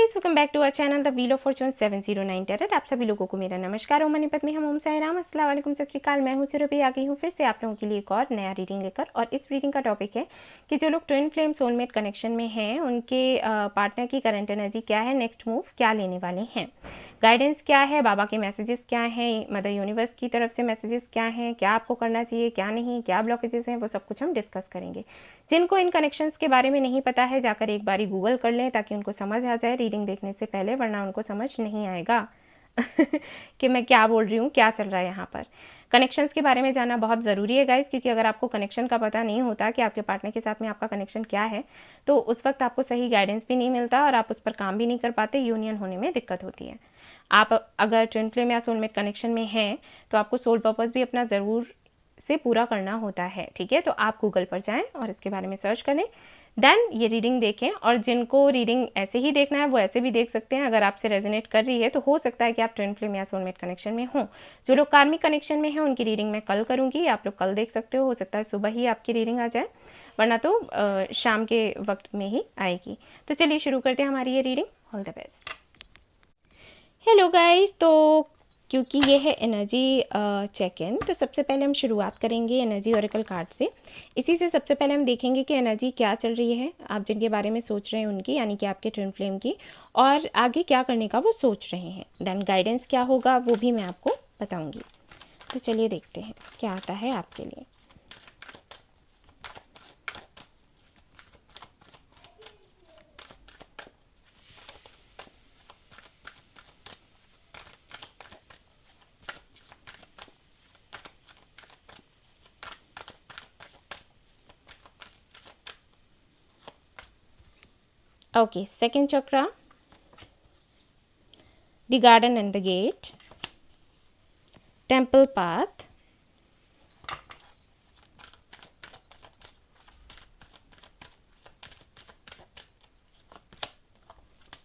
Guys, welcome back to our channel the wheel of fortune 709 tarot. आप सभी लोगों को मेरा नमस्कार। ओम मनीपत में हम ओम साई राम, अस्सलाम वालेकुम, सत श्री अकाल। मैं हूं सुरभि, आ गई हूं फिर से आप लोगों के लिए एक और नया रीडिंग लेकर। और इस रीडिंग का टॉपिक है कि जो लोग ट्विन फ्लेम सोलमेट कनेक्शन में हैं उनके पार्टनर की करंट एनर्जी क्या है, नेक्स्ट मूव क्या लेने वाले हैं, गाइडेंस क्या है, बाबा के मैसेजेस क्या हैं, मदर यूनिवर्स की तरफ से मैसेजेस क्या हैं, क्या आपको करना चाहिए, क्या नहीं, क्या ब्लॉकेजेस हैं, वो सब कुछ हम डिस्कस करेंगे। जिनको इन कनेक्शंस के बारे में नहीं पता है जाकर एक बारी गूगल कर लें ताकि उनको समझ आ जाए रीडिंग देखने से पहले, वरना उनको समझ नहीं आएगा कि मैं क्या बोल रही हूँ, क्या चल रहा है यहाँ पर। कनेक्शंस के बारे में जानना बहुत ज़रूरी है गाइस, क्योंकि अगर आपको कनेक्शन का पता नहीं होता कि आपके पार्टनर के साथ में आपका कनेक्शन क्या है, तो उस वक्त आपको सही गाइडेंस भी नहीं मिलता और आप उस पर काम भी नहीं कर पाते, यूनियन होने में दिक्कत होती है। आप अगर ट्विन फ्लेम या सोलमेट कनेक्शन में हैं तो आपको सोल पर्पस भी अपना ज़रूर से पूरा करना होता है, ठीक है। तो आप गूगल पर जाएं और इसके बारे में सर्च करें, देन ये रीडिंग देखें। और जिनको रीडिंग ऐसे ही देखना है वो ऐसे भी देख सकते हैं। अगर आपसे रेजोनेट कर रही है तो हो सकता है कि आप ट्विन फ्लेम या सोलमेट कनेक्शन में हों। जो लोग कार्मिक कनेक्शन में हैं उनकी रीडिंग मैं कल करूँगी, आप लोग कल देख सकते हो सकता है सुबह ही आपकी रीडिंग आ जाए, वरना तो शाम के वक्त में ही आएगी। तो चलिए शुरू करते हैं हमारी ये reading. All the best. Hello guys, तो क्योंकि ये है एनर्जी चेक इन, तो सबसे पहले हम शुरुआत करेंगे एनर्जी ओरेकल कार्ड से। इसी से सबसे पहले हम देखेंगे कि एनर्जी क्या चल रही है, आप जिनके बारे में सोच रहे हैं उनकी, यानी कि आपके ट्विन फ्लेम की, और आगे क्या करने का वो सोच रहे हैं। देन गाइडेंस क्या होगा वो भी मैं आपको बताऊँगी। तो चलिए देखते हैं क्या आता है आपके लिए। Okay, second chakra, the garden and the gate, temple path,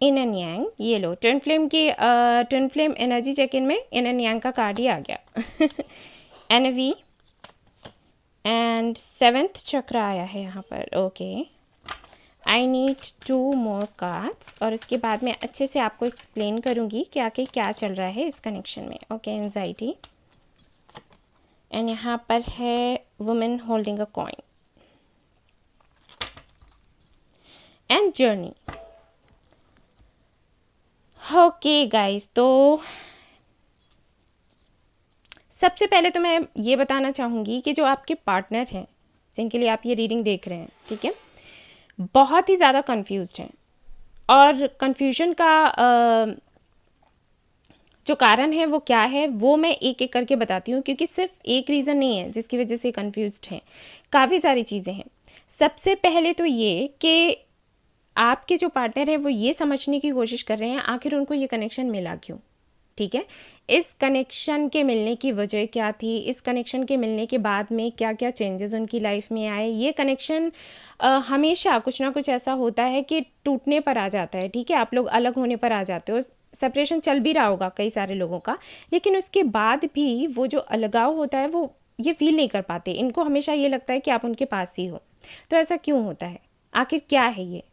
yin and yang. ये लो ट्विन फ्लेम की twin flame energy check yin में इन एंड यांग का कार्ड ही आ गया एनवी एंड सेवेंथ चक्र आया है यहाँ पर। Okay, I need 2 more cards और उसके बाद मैं अच्छे से आपको एक्सप्लेन करूँगी कि आगे क्या चल रहा है इस कनेक्शन में। ओके, एंजाइटी, एंड यहाँ पर है women holding a coin and journey. Okay guys, तो सबसे पहले तो मैं ये बताना चाहूँगी कि जो आपके पार्टनर हैं जिनके लिए आप ये रीडिंग देख रहे हैं, ठीक है, बहुत ही ज़्यादा कंफ्यूज्ड हैं। और कंफ्यूजन का जो कारण है वो क्या है वो मैं एक एक करके बताती हूँ, क्योंकि सिर्फ एक रीज़न नहीं है जिसकी वजह से कंफ्यूज्ड हैं, काफ़ी सारी चीज़ें हैं। सबसे पहले तो ये कि आपके जो पार्टनर है वो ये समझने की कोशिश कर रहे हैं आखिर उनको ये कनेक्शन मिला क्यों, ठीक है। इस कनेक्शन के मिलने की वजह क्या थी, इस कनेक्शन के मिलने के बाद में क्या क्या चेंजेस उनकी लाइफ में आए। ये कनेक्शन हमेशा कुछ ना कुछ ऐसा होता है कि टूटने पर आ जाता है, ठीक है। आप लोग अलग होने पर आ जाते हो, सेपरेशन चल भी रहा होगा कई सारे लोगों का, लेकिन उसके बाद भी वो जो अलगाव होता है वो ये फील नहीं कर पाते। इनको हमेशा ये लगता है कि आप उनके पास ही हो। तो ऐसा क्यों होता है, आखिर क्या है ये,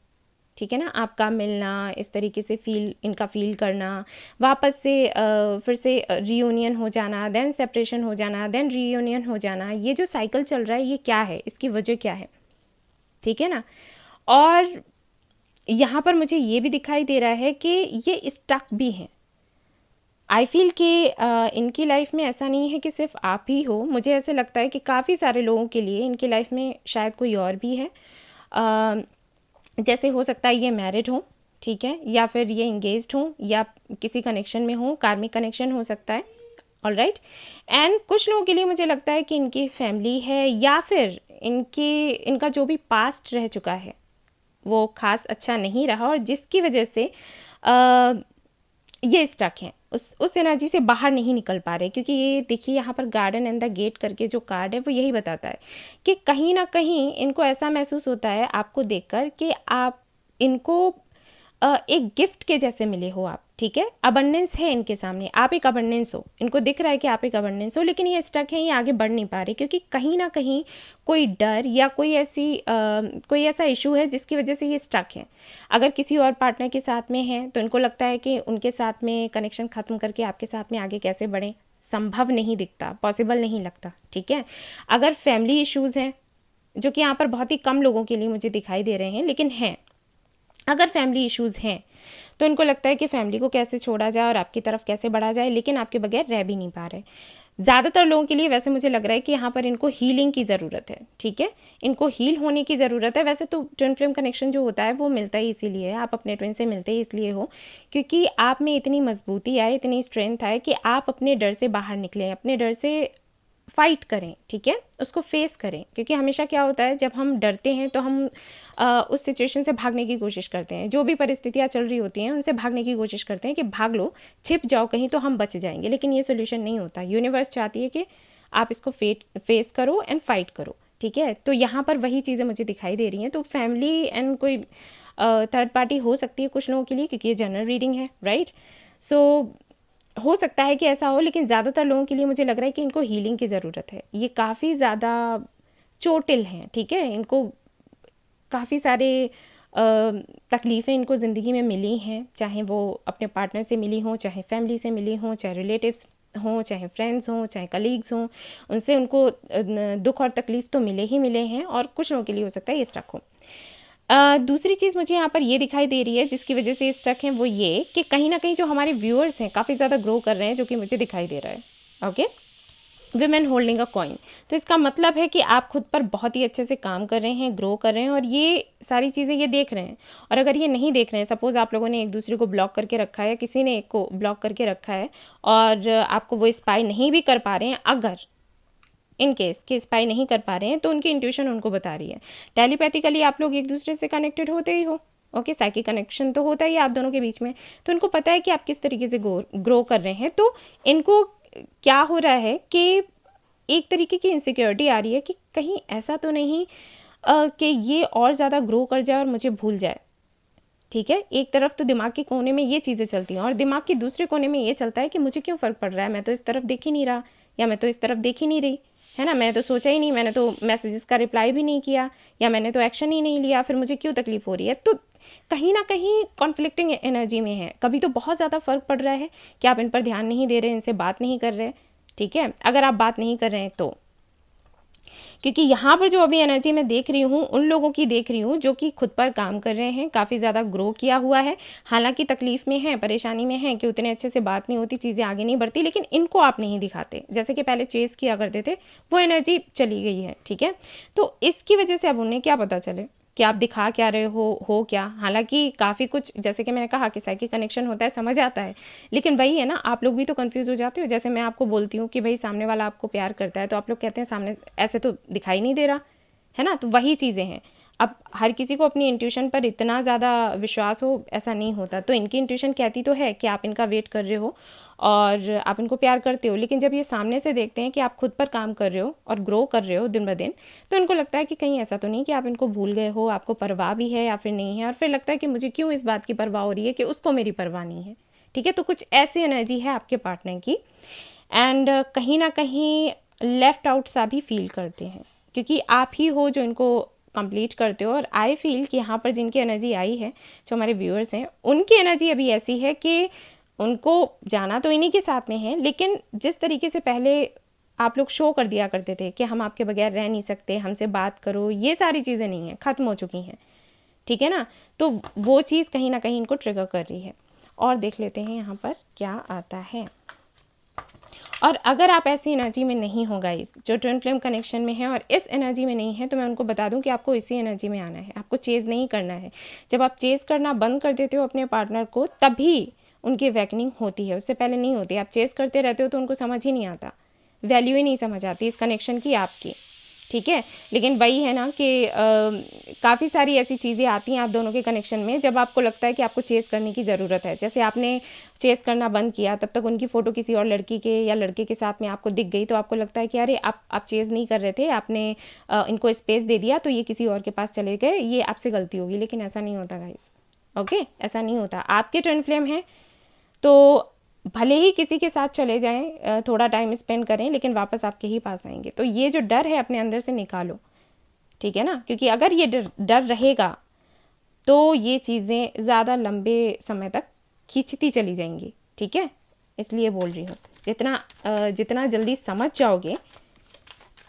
ठीक है ना। आपका मिलना, इस तरीके से इनका फील करना, वापस से फिर से रीयूनियन हो जाना, देन सेपरेशन हो जाना, देन रीयूनियन हो जाना, ये जो साइकिल चल रहा है ये क्या है, इसकी वजह क्या है, ठीक है ना। और यहाँ पर मुझे ये भी दिखाई दे रहा है कि ये स्टक भी हैं। आई फील कि इनकी लाइफ में ऐसा नहीं है कि सिर्फ आप ही हो, मुझे ऐसे लगता है कि काफ़ी सारे लोगों के लिए इनकी लाइफ में शायद कोई और भी है। जैसे हो सकता है ये मैरिड हो, ठीक है, या फिर ये इंगेज्ड हो, या किसी कनेक्शन में हो, कार्मिक कनेक्शन हो सकता है। ऑल राइट, एंड कुछ लोगों के लिए मुझे लगता है कि इनकी फैमिली है, या फिर इनका जो भी पास्ट रह चुका है वो खास अच्छा नहीं रहा और जिसकी वजह से ये स्टक हैं, उस एनर्जी से बाहर नहीं निकल पा रहे। क्योंकि ये देखिए यहाँ पर गार्डन एंड द गेट करके जो कार्ड है वो यही बताता है कि कहीं ना कहीं इनको ऐसा महसूस होता है आपको देखकर कि आप इनको एक गिफ्ट के जैसे मिले हो आप, ठीक है, अबंडेंस है इनके सामने, आप एक अबंडेंस हो, इनको दिख रहा है कि आप एक अबंडेंस हो, लेकिन ये स्टक हैं, ये आगे बढ़ नहीं पा रहे क्योंकि कहीं ना कहीं कोई डर या कोई ऐसा इशू है जिसकी वजह से ये स्टक है। अगर किसी और पार्टनर के साथ में है तो इनको लगता है कि उनके साथ में कनेक्शन ख़त्म करके आपके साथ में आगे कैसे बढ़ें, संभव नहीं दिखता, पॉसिबल नहीं लगता। ठीक है, अगर फैमिली इश्यूज़ हैं जो कि यहाँ पर बहुत ही कम लोगों के लिए मुझे दिखाई दे रहे हैं, लेकिन हैं, अगर फैमिली इश्यूज़ हैं तो इनको लगता है कि फैमिली को कैसे छोड़ा जाए और आपकी तरफ कैसे बढ़ा जाए, लेकिन आपके बगैर रह भी नहीं पा रहे। ज़्यादातर लोगों के लिए वैसे मुझे लग रहा है कि यहाँ पर इनको हीलिंग की ज़रूरत है। ठीक है, इनको हील होने की ज़रूरत है। वैसे तो ट्विन फ्लेम कनेक्शन जो होता है वो मिलता ही इसीलिए है, आप अपने ट्विन से मिलते ही इसलिए हो क्योंकि आप में इतनी मजबूती आए, इतनी स्ट्रेंथ आए कि आप अपने डर से बाहर निकलें, अपने डर से फाइट करें। ठीक है, उसको फेस करें, क्योंकि हमेशा क्या होता है जब हम डरते हैं तो हम उस सिचुएशन से भागने की कोशिश करते हैं, जो भी परिस्थितियाँ चल रही होती हैं उनसे भागने की कोशिश करते हैं कि भाग लो, छिप जाओ कहीं तो हम बच जाएंगे, लेकिन ये सोल्यूशन नहीं होता। यूनिवर्स चाहती है कि आप इसको फेस करो एंड फाइट करो। ठीक है, तो यहाँ पर वही चीज़ें मुझे दिखाई दे रही हैं। तो फैमिली एंड कोई थर्ड पार्टी हो सकती है कुछ लोगों के लिए, क्योंकि ये जनरल रीडिंग है, राइट। सो हो सकता है कि ऐसा हो, लेकिन ज़्यादातर लोगों के लिए मुझे लग रहा है कि इनको हीलिंग की ज़रूरत है। ये काफ़ी ज़्यादा चोटिल हैं। ठीक है, इनको काफ़ी सारे तकलीफ़ें इनको ज़िंदगी में मिली हैं, चाहे वो अपने पार्टनर से मिली हों, चाहे फैमिली से मिली हों, चाहे रिलेटिव्स हों, चाहे फ्रेंड्स हों, चाहे कलीग्स हों, उनसे उनको दुख और तकलीफ़ तो मिले ही मिले हैं, और कुछ लोगों के लिए हो सकता है ये स्टक हो। दूसरी चीज़ मुझे यहाँ पर ये दिखाई दे रही है जिसकी वजह से स्टक हैं, वो ये कि कहीं ना कहीं जो हमारे व्यूअर्स हैं काफ़ी ज़्यादा ग्रो कर रहे हैं, जो कि मुझे दिखाई दे रहा है। Okay, women holding a coin, तो इसका मतलब है कि आप खुद पर बहुत ही अच्छे से काम कर रहे हैं, ग्रो कर रहे हैं, और ये सारी चीज़ें ये देख रहे हैं। और अगर ये नहीं देख रहे हैं, सपोज़ आप लोगों ने एक दूसरे को ब्लॉक करके रखा है, किसी ने एक को ब्लॉक करके रखा है और आपको वो स्पाई नहीं भी कर पा रहे हैं, अगर इन केस के स्पाई नहीं कर पा रहे हैं, तो उनकी इंट्यूशन उनको बता रही है। टेलीपैथिकली आप लोग एक दूसरे से कनेक्टेड होते ही हो, ओके, साइकिक कनेक्शन तो होता ही है आप दोनों के बीच में, तो उनको पता है कि आप किस तरीके से ग्रो कर रहे हैं। तो इनको क्या हो रहा है कि एक तरीके की इनसिक्योरिटी आ रही है कि कहीं ऐसा तो नहीं कि ये और ज़्यादा ग्रो कर जाए और मुझे भूल जाए। ठीक है, एक तरफ तो दिमाग के कोने में ये चीज़ें चलती हैं और दिमाग के दूसरे कोने में ये चलता है कि मुझे क्यों फ़र्क पड़ रहा है, मैं तो इस तरफ देख ही नहीं रहा, या मैं तो इस तरफ देख ही नहीं रही, है ना, मैं तो सोचा ही नहीं, मैंने तो मैसेजेस का रिप्लाई भी नहीं किया, या मैंने तो एक्शन ही नहीं लिया, फिर मुझे क्यों तकलीफ हो रही है। तो कहीं ना कहीं कॉन्फ्लिक्टिंग एनर्जी में है। कभी तो बहुत ज़्यादा फ़र्क पड़ रहा है कि आप इन पर ध्यान नहीं दे रहे, इनसे बात नहीं कर रहे। ठीक है, अगर आप बात नहीं कर रहे हैं तो, क्योंकि यहाँ पर जो अभी एनर्जी मैं देख रही हूँ उन लोगों की देख रही हूँ जो कि खुद पर काम कर रहे हैं, काफ़ी ज़्यादा ग्रो किया हुआ है, हालांकि तकलीफ़ में है, परेशानी में है कि उतने अच्छे से बात नहीं होती, चीज़ें आगे नहीं बढ़ती, लेकिन इनको आप नहीं दिखाते, जैसे कि पहले चेस किया करते थे, वो एनर्जी चली गई है। ठीक है, तो इसकी वजह से अब उन्हें क्या पता चले कि आप दिखा क्या रहे हो क्या। हालांकि काफ़ी कुछ, जैसे कि मैंने कहा कि साइकिक कनेक्शन होता है, समझ आता है, लेकिन वही है ना, आप लोग भी तो कंफ्यूज हो जाते हो। जैसे मैं आपको बोलती हूँ कि भाई सामने वाला आपको प्यार करता है, तो आप लोग कहते हैं सामने ऐसे तो दिखाई नहीं दे रहा है ना, तो वही चीज़ें हैं। अब हर किसी को अपनी इंट्यूशन पर इतना ज़्यादा विश्वास हो ऐसा नहीं होता, तो इनकी इंट्यूशन कहती तो है कि आप इनका वेट कर रहे हो और आप इनको प्यार करते हो, लेकिन जब ये सामने से देखते हैं कि आप खुद पर काम कर रहे हो और ग्रो कर रहे हो दिन ब दिन, तो इनको लगता है कि कहीं ऐसा तो नहीं कि आप इनको भूल गए हो, आपको परवाह भी है या फिर नहीं है, और फिर लगता है कि मुझे क्यों इस बात की परवाह हो रही है कि उसको मेरी परवाह नहीं है। ठीक है, तो कुछ ऐसी एनर्जी है आपके पार्टनर की, एंड कहीं ना कहीं लेफ्ट आउट सा भी फील करते हैं, क्योंकि आप ही हो जो इनको कंप्लीट करते हो। और आई फील कि यहाँ पर जिनकी एनर्जी आई है, जो हमारे व्यूअर्स हैं, उनकी एनर्जी अभी ऐसी है कि उनको जाना तो इन्हीं के साथ में है, लेकिन जिस तरीके से पहले आप लोग शो कर दिया करते थे कि हम आपके बगैर रह नहीं सकते, हमसे बात करो, ये सारी चीज़ें नहीं हैं, ख़त्म हो चुकी हैं। ठीक है ना, तो वो चीज़ कहीं ना कहीं इनको ट्रिगर कर रही है। और देख लेते हैं यहाँ पर क्या आता है। और अगर आप ऐसी एनर्जी में नहीं हो गाइस, जो ट्विन फ्लेम कनेक्शन में है और इस एनर्जी में नहीं है, तो मैं उनको बता दूं कि आपको इसी एनर्जी में आना है, आपको चेज़ नहीं करना है। जब आप चेज़ करना बंद कर देते हो अपने पार्टनर को, तभी उनकी अवेकनिंग होती है, उससे पहले नहीं होती। आप चेज़ करते रहते हो तो उनको समझ ही नहीं आता, वैल्यू ही नहीं समझ आती इस कनेक्शन की आपकी। ठीक है, लेकिन वही है ना कि काफ़ी सारी ऐसी चीज़ें आती हैं आप दोनों के कनेक्शन में जब आपको लगता है कि आपको चेज़ करने की ज़रूरत है। जैसे आपने चेज़ करना बंद किया, तब तक उनकी फ़ोटो किसी और लड़की के या लड़के के साथ में आपको दिख गई, तो आपको लगता है कि अरे आप चेज़ नहीं कर रहे थे, आपने इनको स्पेस दे दिया तो ये किसी और के पास चले गए, ये आपसे गलती होगी। लेकिन ऐसा नहीं होता गाइस, ओके, ऐसा नहीं होता। आपके ट्विन फ्लेम है, तो भले ही किसी के साथ चले जाएं, थोड़ा टाइम स्पेंड करें, लेकिन वापस आपके ही पास आएंगे। तो ये जो डर है अपने अंदर से निकालो, ठीक है ना, क्योंकि अगर ये डर रहेगा तो ये चीज़ें ज़्यादा लंबे समय तक खींचती चली जाएंगी, ठीक है। इसलिए बोल रही हूँ, जितना जल्दी समझ जाओगे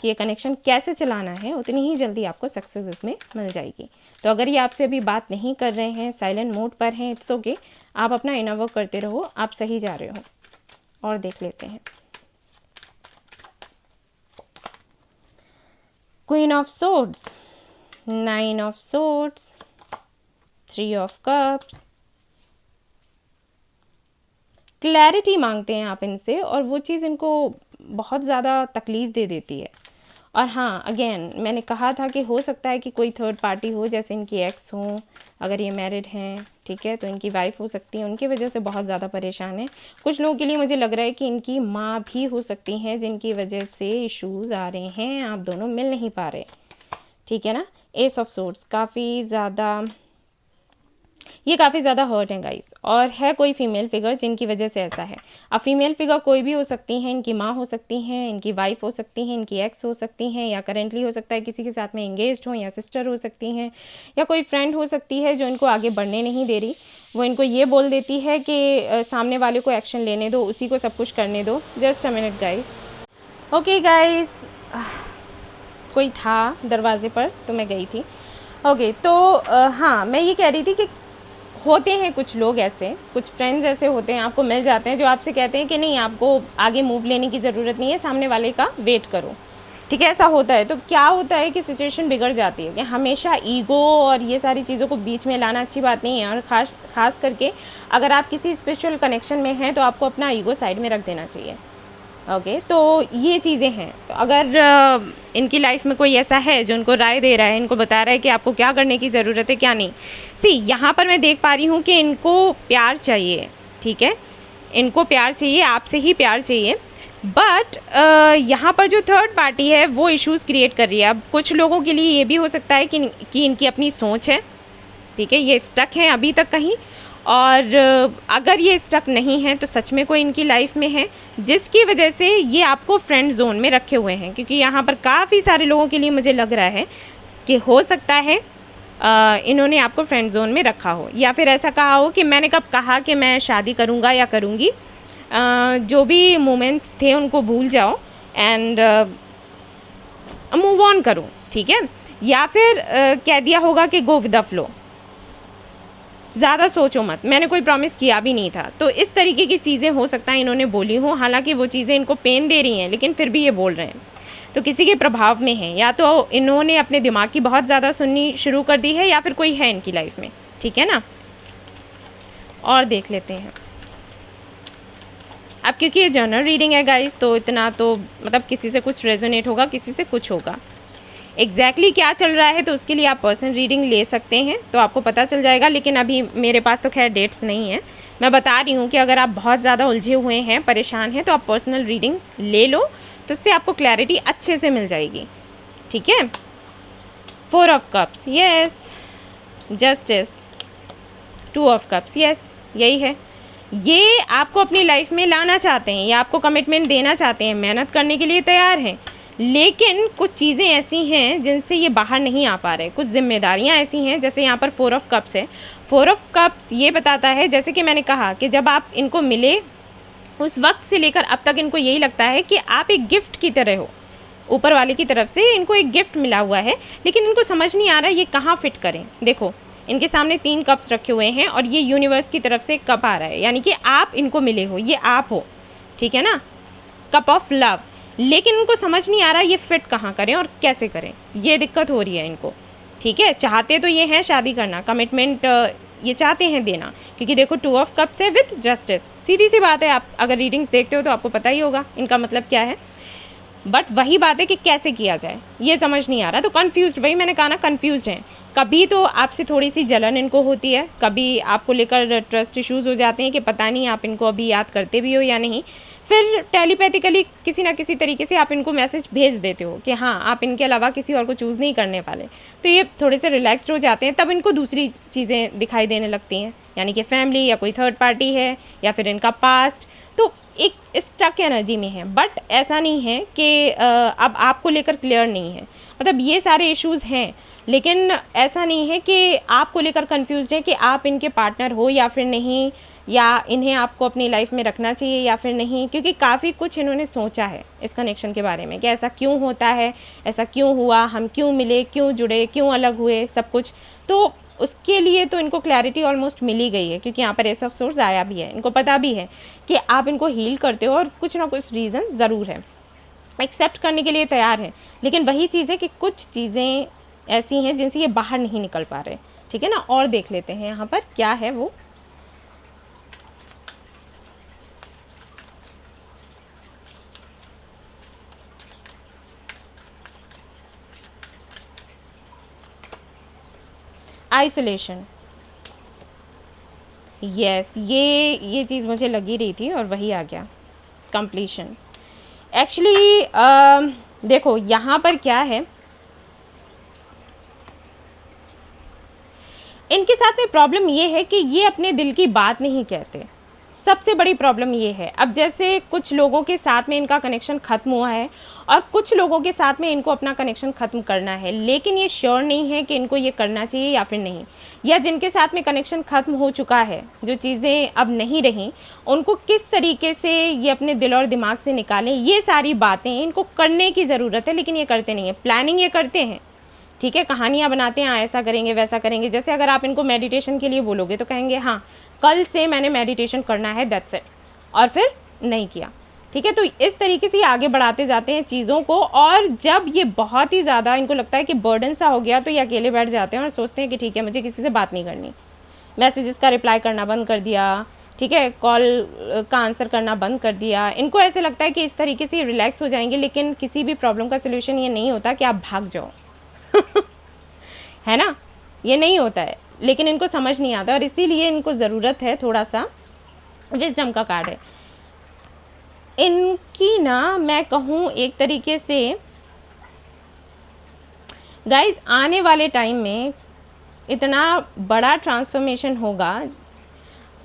कि ये कनेक्शन कैसे चलाना है, उतनी ही जल्दी आपको सक्सेस इसमें मिल जाएगी। तो अगर ये आपसे अभी बात नहीं कर रहे हैं, साइलेंट मोड पर हैं, इट्स ओके, आप अपना इनर वर्क करते रहो, आप सही जा रहे हो। और देख लेते हैं queen of swords, 9 of swords, 3 of cups. Clarity मांगते हैं आप इनसे, और वो चीज़ इनको बहुत ज़्यादा तकलीफ़ दे देती है। और हाँ, अगेन मैंने कहा था कि हो सकता है कि कोई थर्ड पार्टी हो, जैसे इनकी एक्स हो, अगर ये मैरिड हैं, ठीक है, तो इनकी वाइफ हो सकती है, उनकी वजह से बहुत ज़्यादा परेशान है। कुछ लोगों के लिए मुझे लग रहा है कि इनकी माँ भी हो सकती हैं, जिनकी वजह से इश्यूज़ आ रहे हैं, आप दोनों मिल नहीं पा रहे, ठीक है ना। एस ऑफ सोर्ड्स, काफ़ी ज़्यादा हर्ट हैं गाइस, और है कोई फीमेल फिगर जिनकी वजह से ऐसा है। अब फीमेल फिगर कोई भी हो सकती हैं, इनकी माँ हो सकती हैं, इनकी वाइफ हो सकती हैं, इनकी एक्स हो सकती हैं, या करेंटली हो सकता है किसी के साथ में एंगेज्ड हो, या सिस्टर हो सकती हैं, या कोई फ्रेंड हो सकती है जो इनको आगे बढ़ने नहीं दे रही। वो इनको ये बोल देती है कि सामने वाले को एक्शन लेने दो, उसी को सब कुछ करने दो। Just a minute guys. Okay guys, कोई था दरवाजे पर तो मैं गई थी। ओके, तो हाँ, मैं ये कह रही थी कि होते हैं कुछ लोग ऐसे, कुछ फ्रेंड्स ऐसे होते हैं, आपको मिल जाते हैं, जो आपसे कहते हैं कि नहीं, आपको आगे मूव लेने की ज़रूरत नहीं है, सामने वाले का वेट करो, ठीक है। ऐसा होता है तो क्या होता है कि सिचुएशन बिगड़ जाती है कि हमेशा ईगो और ये सारी चीज़ों को बीच में लाना अच्छी बात नहीं है। और ख़ास करके अगर आप किसी स्पिरिचुअल कनेक्शन में हैं तो आपको अपना ईगो साइड में रख देना चाहिए। ओके, तो ये चीज़ें हैं। तो अगर इनकी लाइफ में कोई ऐसा है जो उनको राय दे रहा है, इनको बता रहा है कि आपको क्या करने की ज़रूरत है, क्या नहीं। सी, यहाँ पर मैं देख पा रही हूँ कि इनको प्यार चाहिए, ठीक है, इनको प्यार चाहिए, आपसे ही प्यार चाहिए। बट यहाँ पर जो थर्ड पार्टी है वो इश्यूज़ क्रिएट कर रही है। अब कुछ लोगों के लिए ये भी हो सकता है कि इनकी अपनी सोच है, ठीक है, ये स्टक हैं अभी तक कहीं। और अगर ये स्टक नहीं है तो सच में कोई इनकी लाइफ में है, जिसकी वजह से ये आपको फ्रेंड जोन में रखे हुए हैं। क्योंकि यहाँ पर काफ़ी सारे लोगों के लिए मुझे लग रहा है कि हो सकता है इन्होंने आपको फ्रेंड जोन में रखा हो, या फिर ऐसा कहा हो कि मैंने कब कहा कि मैं शादी करूँगा या करूँगी, जो भी मोमेंट्स थे उनको भूल जाओ एंड मूव ऑन करो, ठीक है। या फिर कह दिया होगा कि गो विद द फ्लो, ज़्यादा सोचो मत, मैंने कोई प्रॉमिस किया भी नहीं था। तो इस तरीके की चीज़ें हो सकता है इन्होंने बोली हो, हालांकि वो चीज़ें इनको पेन दे रही हैं, लेकिन फिर भी ये बोल रहे हैं। तो किसी के प्रभाव में है, या तो इन्होंने अपने दिमाग की बहुत ज़्यादा सुननी शुरू कर दी है, या फिर कोई है इनकी लाइफ में, ठीक है ना। और देख लेते हैं अब, क्योंकि ये जर्नल रीडिंग है गाइस, तो इतना तो मतलब किसी से कुछ रेजोनेट होगा, किसी से कुछ होगा। एग्जैक्टली क्या चल रहा है तो उसके लिए आप पर्सनल रीडिंग ले सकते हैं, तो आपको पता चल जाएगा। लेकिन अभी मेरे पास तो खैर डेट्स नहीं है, मैं बता रही हूँ कि अगर आप बहुत ज़्यादा उलझे हुए हैं, परेशान हैं, तो आप पर्सनल रीडिंग ले लो, तो उससे आपको क्लैरिटी अच्छे से मिल जाएगी, ठीक है। 4 of cups, yes, justice, 2 of cups, yes, यही है। ये आपको अपनी लाइफ में लाना चाहते हैं, या आपको कमिटमेंट देना चाहते हैं, मेहनत करने के लिए तैयार हैं, लेकिन कुछ चीज़ें ऐसी हैं जिनसे ये बाहर नहीं आ पा रहे। कुछ जिम्मेदारियां ऐसी हैं, जैसे यहाँ पर 4 ऑफ कप्स है। 4 ऑफ कप्स ये बताता है, जैसे कि मैंने कहा कि जब आप इनको मिले उस वक्त से लेकर अब तक इनको यही लगता है कि आप एक गिफ्ट की तरह हो, ऊपर वाले की तरफ से इनको एक गिफ्ट मिला हुआ है, लेकिन इनको समझ नहीं आ रहा ये कहाँ फिट करें। देखो, इनके सामने 3 कप्स रखे हुए हैं, और ये यूनिवर्स की तरफ से कप आ रहा है, यानी कि आप इनको मिले हो, ये आप हो, ठीक है ना, कप ऑफ लव। लेकिन उनको समझ नहीं आ रहा ये फिट कहाँ करें और कैसे करें, ये दिक्कत हो रही है इनको, ठीक है। चाहते तो ये हैं शादी करना, कमिटमेंट ये चाहते हैं देना, क्योंकि देखो 2 ऑफ कप्स है विद जस्टिस। सीधी सी बात है, आप अगर रीडिंग्स देखते हो तो आपको पता ही होगा इनका मतलब क्या है। बट वही बात है कि कैसे किया जाए ये समझ नहीं आ रहा, तो कन्फ्यूज्ड, वही मैंने कहा ना, कन्फ्यूज्ड हैं। कभी तो आपसे थोड़ी सी जलन इनको होती है, कभी आपको लेकर ट्रस्ट इश्यूज़ हो जाते हैं कि पता नहीं आप इनको अभी याद करते भी हो या नहीं। फिर टेलीपैथिकली किसी ना किसी तरीके से आप इनको मैसेज भेज देते हो कि हाँ आप इनके अलावा किसी और को चूज़ नहीं करने वाले, तो ये थोड़े से रिलैक्स्ड हो जाते हैं। तब इनको दूसरी चीज़ें दिखाई देने लगती हैं, यानी कि फैमिली या कोई थर्ड पार्टी है या फिर इनका पास्ट, तो एक स्टक एनर्जी में है। बट ऐसा नहीं है कि अब आपको लेकर क्लियर नहीं है, मतलब ये सारे इश्यूज़ हैं, लेकिन ऐसा नहीं है कि आपको लेकर कंफ्यूज है कि आप इनके पार्टनर हो या फिर नहीं, या इन्हें आपको अपनी लाइफ में रखना चाहिए या फिर नहीं, क्योंकि काफ़ी कुछ इन्होंने सोचा है इस कनेक्शन के बारे में कि ऐसा क्यों होता है, ऐसा क्यों हुआ, हम क्यों मिले, क्यों जुड़े, क्यों अलग हुए, सब कुछ। तो उसके लिए तो इनको क्लैरिटी ऑलमोस्ट मिल ही गई है, क्योंकि यहाँ पर एस ऑफ सोर्स आया भी है। इनको पता भी है कि आप इनको हील करते हो और कुछ ना कुछ रीज़न ज़रूर है, एक्सेप्ट करने के लिए तैयार है। लेकिन वही चीज़ है कि कुछ चीज़ें ऐसी हैं जिनसे ये बाहर नहीं निकल पा रहे, ठीक है ना। और देख लेते हैं यहाँ पर क्या है वो। आइसोलेशन, यस, ये चीज़ मुझे लगी रही थी और वही आ गया, कंप्लीशन। एक्चुअली देखो यहाँ पर क्या है, इनके साथ में प्रॉब्लम ये है कि ये अपने दिल की बात नहीं कहते, सबसे बड़ी प्रॉब्लम ये है। अब जैसे कुछ लोगों के साथ में इनका कनेक्शन ख़त्म हुआ है और कुछ लोगों के साथ में इनको अपना कनेक्शन ख़त्म करना है, लेकिन ये श्योर नहीं है कि इनको ये करना चाहिए या फिर नहीं। या जिनके साथ में कनेक्शन ख़त्म हो चुका है, जो चीज़ें अब नहीं रहीं, उनको किस तरीके से ये अपने दिल और दिमाग से निकालें, ये सारी बातें इनको करने की ज़रूरत है, लेकिन ये करते नहीं है। प्लानिंग ये करते हैं, ठीक है, कहानियाँ बनाते हैं, ऐसा करेंगे वैसा करेंगे। जैसे अगर आप इनको मेडिटेशन के लिए बोलोगे तो कहेंगे हाँ कल से मैंने मेडिटेशन करना है, दैट्स इट, और फिर नहीं किया, ठीक है। तो इस तरीके से आगे बढ़ाते जाते हैं चीज़ों को, और जब ये बहुत ही ज़्यादा इनको लगता है कि बर्डन सा हो गया तो ये अकेले बैठ जाते हैं और सोचते हैं कि ठीक है मुझे किसी से बात नहीं करनी, मैसेजेस का रिप्लाई करना बंद कर दिया, ठीक है, कॉल का आंसर करना बंद कर दिया। इनको ऐसे लगता है कि इस तरीके से रिलैक्स हो जाएंगे, लेकिन किसी भी प्रॉब्लम का सोल्यूशन ये नहीं होता कि आप भाग जाओ है ना, ये नहीं होता है, लेकिन इनको समझ नहीं आता और इसीलिए इनको ज़रूरत है थोड़ा सा विजडम का कार्ड है इनकी ना, मैं कहूँ एक तरीके से गाइज आने वाले टाइम में इतना बड़ा ट्रांसफॉर्मेशन होगा,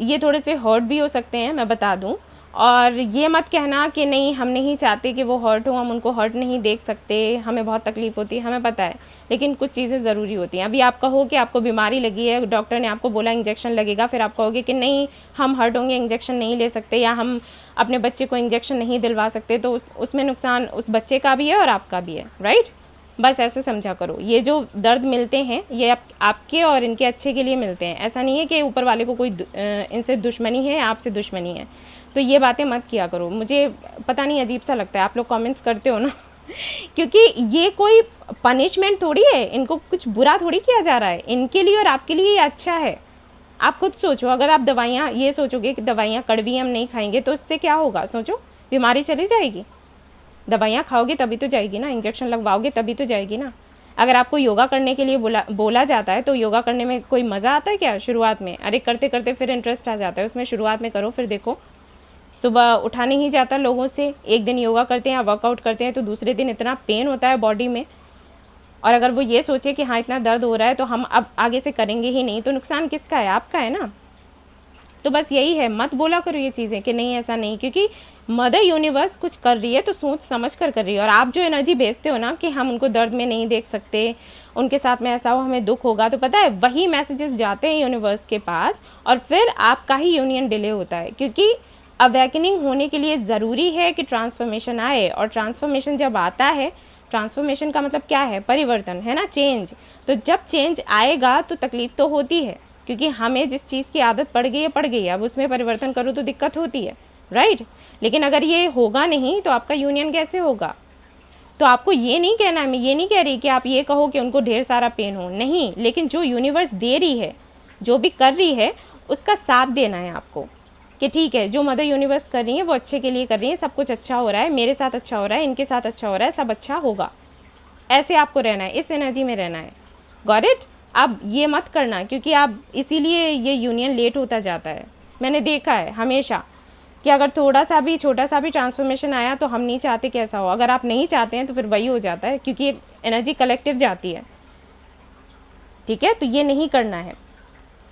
ये थोड़े से हर्ट भी हो सकते हैं, मैं बता दूं। और ये मत कहना कि नहीं हम नहीं चाहते कि वो हर्ट हो, हम उनको हर्ट नहीं देख सकते, हमें बहुत तकलीफ़ होती है, हमें पता है, लेकिन कुछ चीज़ें ज़रूरी होती हैं। अभी आप कहो कि आपको बीमारी लगी है, डॉक्टर ने आपको बोला इंजेक्शन लगेगा, फिर आप कहोगे कि नहीं हम हर्ट होंगे, इंजेक्शन नहीं ले सकते, या हम अपने बच्चे को इंजेक्शन नहीं दिलवा सकते, तो उसमें नुकसान उस बच्चे का भी है और आपका भी है, राइट। बस ऐसे समझा करो, ये जो दर्द मिलते हैं ये आपके और इनके अच्छे के लिए मिलते हैं। ऐसा नहीं है कि ऊपर वाले को कोई इनसे दुश्मनी है, आपसे दुश्मनी है, तो ये बातें मत किया करो। मुझे पता नहीं अजीब सा लगता है, आप लोग कमेंट्स करते हो ना क्योंकि ये कोई पनिशमेंट थोड़ी है, इनको कुछ बुरा थोड़ी किया जा रहा है, इनके लिए और आपके लिए ये अच्छा है। आप खुद सोचो, अगर आप दवाइयाँ ये सोचोगे कि दवाइयाँ कड़वी हम नहीं खाएंगे तो इससे क्या होगा, सोचो, बीमारी चली जाएगी। दवाइयाँ खाओगे तभी तो जाएगी ना, इंजेक्शन लगवाओगे तभी तो जाएगी ना। अगर आपको योगा करने के लिए बोला जाता है तो योगा करने में कोई मज़ा आता है क्या शुरुआत में? अरे करते करते फिर इंटरेस्ट आ जाता है उसमें, शुरुआत में करो फिर देखो। सुबह उठा नहीं जाता लोगों से, एक दिन योगा करते हैं या वर्कआउट करते हैं तो दूसरे दिन इतना पेन होता है बॉडी में, और अगर वो ये सोचे कि हाँ इतना दर्द हो रहा है तो हम अब आगे से करेंगे ही नहीं, तो नुकसान किसका है? आपका है ना। तो बस यही है, मत बोला करो ये चीज़ें कि नहीं ऐसा नहीं, क्योंकि मदर यूनिवर्स कुछ कर रही है तो सोच समझ कर रही है। और आप जो एनर्जी भेजते हो ना कि हम उनको दर्द में नहीं देख सकते, उनके साथ में ऐसा हो, हमें दुख होगा, तो पता है वही मैसेजेस जाते हैं यूनिवर्स के पास और फिर आपका ही यूनियन डिले होता है। क्योंकि अवेकनिंग होने के लिए ज़रूरी है कि ट्रांसफॉर्मेशन आए, और ट्रांसफॉर्मेशन जब आता है, ट्रांसफॉर्मेशन का मतलब क्या है? परिवर्तन, है ना, चेंज। तो जब चेंज आएगा तो तकलीफ तो होती है, क्योंकि हमें जिस चीज़ की आदत पड़ गई है, अब उसमें परिवर्तन करो तो दिक्कत होती है, राइट। लेकिन अगर ये होगा नहीं तो आपका यूनियन कैसे होगा? तो आपको ये नहीं कहना है, मैं ये नहीं कह रही कि आप ये कहो कि उनको ढेर सारा पेन हो, नहीं, लेकिन जो यूनिवर्स दे रही है, जो भी कर रही है, उसका साथ देना है आपको कि ठीक है जो मदर यूनिवर्स कर रही है वो अच्छे के लिए कर रही है, सब कुछ अच्छा हो रहा है, मेरे साथ अच्छा हो रहा है, इनके साथ अच्छा हो रहा है, सब अच्छा होगा। ऐसे आपको रहना है, इस एनर्जी में रहना है, गॉट इट। अब ये मत करना, क्योंकि आप इसीलिए ये यूनियन लेट होता जाता है, मैंने देखा है हमेशा कि अगर थोड़ा सा भी छोटा सा भी ट्रांसफॉर्मेशन आया तो हम नहीं चाहते कि ऐसा हो। अगर आप नहीं चाहते हैं तो फिर वही हो जाता है, क्योंकि एनर्जी कलेक्टिव जाती है, ठीक है। तो ये नहीं करना है।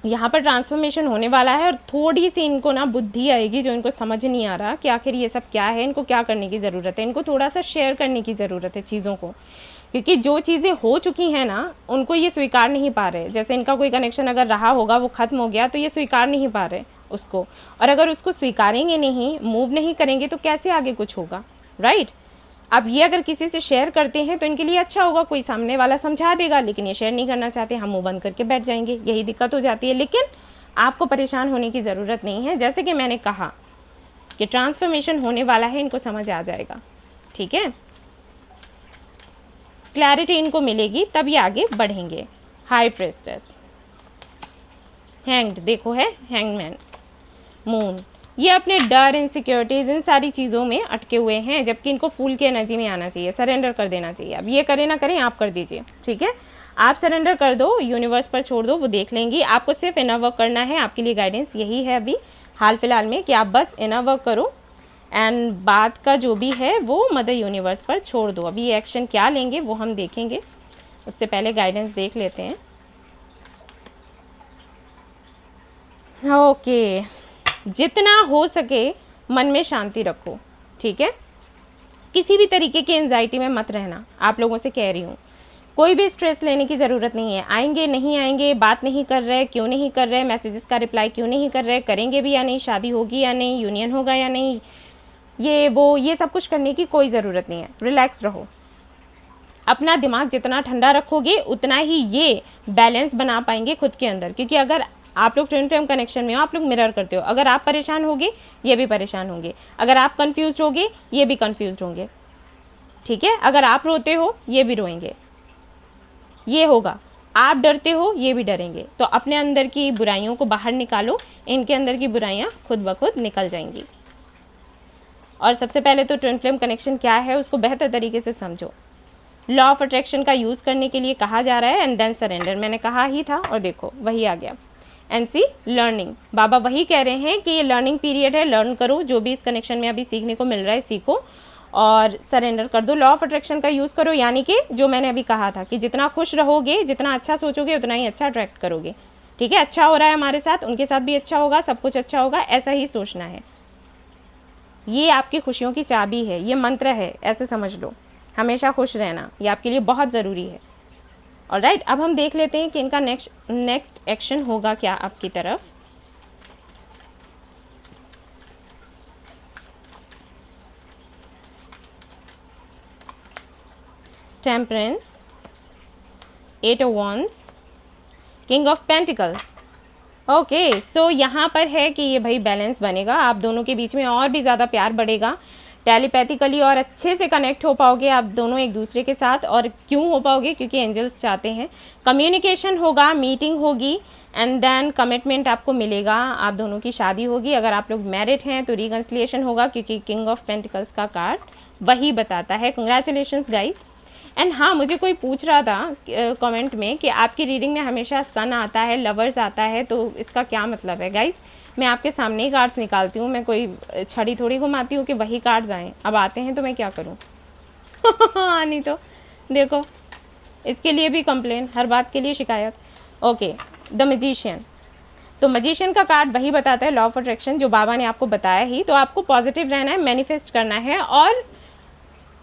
यहाँ पर ट्रांसफॉर्मेशन होने वाला है और थोड़ी सी इनको ना बुद्धि आएगी, जो इनको समझ नहीं आ रहा कि आखिर ये सब क्या है, इनको क्या करने की ज़रूरत है। इनको थोड़ा सा शेयर करने की ज़रूरत है चीज़ों को, क्योंकि जो चीज़ें हो चुकी हैं ना उनको ये स्वीकार नहीं पा रहे। जैसे इनका कोई कनेक्शन अगर रहा होगा, वो ख़त्म हो गया, तो ये स्वीकार नहीं पा रहे उसको, और अगर उसको स्वीकारेंगे नहीं, मूव नहीं करेंगे, तो कैसे आगे कुछ होगा, राइट। अब ये अगर किसी से शेयर करते हैं तो इनके लिए अच्छा होगा, कोई सामने वाला समझा देगा, लेकिन ये शेयर नहीं करना चाहते, हम मुंह बंद करके बैठ जाएंगे, यही दिक्कत हो जाती है। लेकिन आपको परेशान होने की ज़रूरत नहीं है। जैसे कि मैंने कहा कि ट्रांसफॉर्मेशन होने वाला है, इनको समझ आ जाएगा, ठीक है, क्लैरिटी इनको मिलेगी, तब ये आगे बढ़ेंगे। हाई प्रेस्टेस, हैंग्ड, देखो है हैंगमैन, मून, ये अपने डर, इनसिक्योरिटीज़, इन सारी चीज़ों में अटके हुए हैं, जबकि इनको फूल की एनर्जी में आना चाहिए, सरेंडर कर देना चाहिए। अब ये करें ना करें, आप कर दीजिए, ठीक है। आप सरेंडर कर दो, यूनिवर्स पर छोड़ दो, वो देख लेंगी। आपको सिर्फ इनर वर्क करना है। आपके लिए गाइडेंस यही है अभी हाल फिलहाल में कि आप बस इनर वर्क करो, एंड बात का जो भी है वो मदर यूनिवर्स पर छोड़ दो। अभी ये एक्शन क्या लेंगे वो हम देखेंगे, उससे पहले गाइडेंस देख लेते हैं। ओके, जितना हो सके मन में शांति रखो, ठीक है। किसी भी तरीके की एंजाइटी में मत रहना, आप लोगों से कह रही हूँ। कोई भी स्ट्रेस लेने की ज़रूरत नहीं है। आएंगे नहीं आएंगे, बात नहीं कर रहे, क्यों नहीं कर रहे, मैसेजेस का रिप्लाई क्यों नहीं कर रहे, करेंगे भी या नहीं, शादी होगी या नहीं, यूनियन होगा या नहीं, ये सब कुछ करने की कोई ज़रूरत नहीं है। रिलैक्स रहो। अपना दिमाग जितना ठंडा रखोगे उतना ही ये बैलेंस बना पाएंगे खुद के अंदर, क्योंकि अगर आप लोग ट्विन फ्लेम कनेक्शन में हो, आप लोग मिरर करते हो। अगर आप परेशान होगे, ये भी परेशान होंगे। अगर आप कंफ्यूज होगे, ये भी कंफ्यूज होंगे, ठीक है। अगर आप रोते हो, ये भी रोएंगे, ये होगा। आप डरते हो, ये भी डरेंगे। तो अपने अंदर की बुराइयों को बाहर निकालो, इनके अंदर की बुराइयां खुद ब खुद निकल जाएंगी। और सबसे पहले तो ट्विन फ्लेम कनेक्शन क्या है उसको बेहतर तरीके से समझो। लॉ ऑफ अट्रैक्शन का यूज़ करने के लिए कहा जा रहा है, एंड देन सरेंडर, मैंने कहा ही था, और देखो वही आ गया। एनसी लर्निंग, बाबा वही कह रहे हैं कि ये लर्निंग पीरियड है, लर्न करो, जो भी इस कनेक्शन में अभी सीखने को मिल रहा है सीखो और सरेंडर कर दो। लॉ ऑफ अट्रैक्शन का यूज़ करो, यानी कि जो मैंने अभी कहा था कि जितना खुश रहोगे, जितना अच्छा सोचोगे, उतना ही अच्छा अट्रैक्ट करोगे, ठीक है। अच्छा हो रहा है हमारे साथ, उनके साथ भी अच्छा होगा, सब कुछ अच्छा होगा, ऐसा ही सोचना है। ये आपकी खुशियों की चाबी है, ये मंत्र है, ऐसे समझ लो। हमेशा खुश रहना, ये आपके लिए बहुत ज़रूरी है। ऑलराइट, अब हम देख लेते हैं कि इनका नेक्स्ट एक्शन होगा क्या आपकी तरफ। Temperance, 8 of wands, king of pentacles. Okay, so यहाँ पर है कि ये भाई बैलेंस बनेगा, आप दोनों के बीच में और भी ज़्यादा प्यार बढ़ेगा, टेलीपैथिकली और अच्छे से कनेक्ट हो पाओगे आप दोनों एक दूसरे के साथ। और क्यों हो पाओगे, क्योंकि एंजल्स चाहते हैं। कम्युनिकेशन होगा, मीटिंग होगी, एंड देन कमिटमेंट आपको मिलेगा, आप दोनों की शादी होगी। अगर आप लोग मैरिड हैं तो रिकन्सिलिएशन होगा, क्योंकि किंग ऑफ पेंटिकल्स का कार्ड वही बताता है। Congratulations guys. एंड हाँ, मुझे कोई पूछ रहा था कमेंट में कि आपकी रीडिंग में हमेशा सन आता है, लवर्स आता है, तो इसका क्या मतलब है। गाइस, मैं आपके सामने ही कार्ड्स निकालती हूँ, मैं कोई छड़ी थोड़ी घुमाती हूँ कि वही कार्ड्स आएँ। अब आते हैं तो मैं क्या करूँ नहीं तो देखो, इसके लिए भी कंप्लेन, हर बात के लिए शिकायत। ओके, द मैजिशियन, तो मैजिशियन का कार्ड वही बताता है, लॉ ऑफ अट्रैक्शन, जो बाबा ने आपको बताया ही। तो आपको पॉजिटिव रहना है, मैनिफेस्ट करना है, और